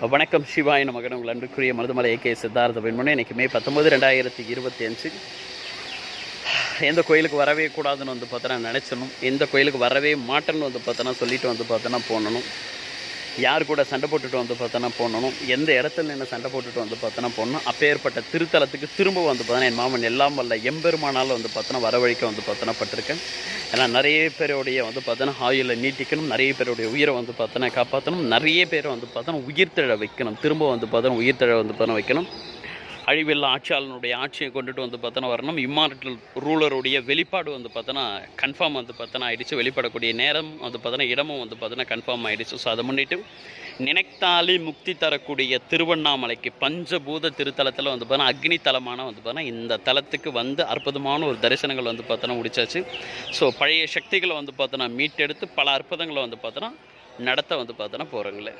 வணக்கம் சிவாய நமகன். உங்கள் அன்புக்குரிய மருதமலை ஏகே சித்தார்த்த பெண்மணி. இன்றைக்கி மே 19, 2025. எந்த கோயிலுக்கு வரவே கூடாதுன்னு வந்து பார்த்தோன்னா நினச்சணும், எந்த கோயிலுக்கு வரவே மாட்டேன்னு வந்து பார்த்தோன்னா சொல்லிட்டு வந்து பார்த்தோன்னா போடணும், யார் கூட சண்டை போட்டுட்டு வந்து பார்த்தோன்னா போடணும், எந்த இடத்துல நின்று சண்டை போட்டுட்டு வந்து பார்த்தோன்னா போடணும். அப்பேற்பட்ட திருத்தலத்துக்கு திரும்ப வந்து பார்த்தோன்னா என் மாமன் எல்லாம் வல்ல எம்பெருமானால் வந்து பார்த்தோன்னா வரவழைக்க வந்து பார்த்தோன்னா பட்டிருக்கேன். ஏன்னா நிறைய பேருடைய வந்து பார்த்தோன்னா ஆயுளை நீட்டிக்கணும், நிறைய பேருடைய உயிரை வந்து பார்த்தோன்னா காப்பாற்றணும், நிறைய பேரை வந்து பார்த்தோன்னா உயிர்த்தழ வைக்கணும், திரும்ப வந்து பார்த்தோன்னா உயிர்த்தழ வந்து பார்த்தோன்னா வைக்கணும். அழிவில்லா ஆட்சியாளனுடைய ஆட்சியை கொண்டுட்டு வந்து பார்த்தோன்னா வரணும். இம்மார்டல் ரூலருடைய வெளிப்பாடு வந்து பார்த்தோன்னா கன்ஃபார்ம் வந்து பார்த்தோன்னா ஆகிடுச்சு. வெளிப்படக்கூடிய நேரம் வந்து பார்த்தோன்னா இடமும் வந்து பார்த்தோன்னா கன்ஃபார்ம் ஆகிடுச்சு. ஸோ அதை முன்னிட்டு நினைத்தாலே முக்தி தரக்கூடிய திருவண்ணாமலைக்கு பஞ்சபூத திருத்தலத்தில் வந்து பார்த்தோன்னா அக்னி தலமான வந்து பார்த்தோன்னா இந்த தலத்துக்கு வந்து அற்புதமான ஒரு தரிசனங்கள் வந்து பார்த்தோன்னா முடிச்சாச்சு. ஸோ பழைய சக்திகளை வந்து பார்த்தோன்னா மீட்டெடுத்து பல அற்புதங்களை வந்து பார்த்தோன்னா நடத்த வந்து பார்த்தோன்னா போகிறோங்களே.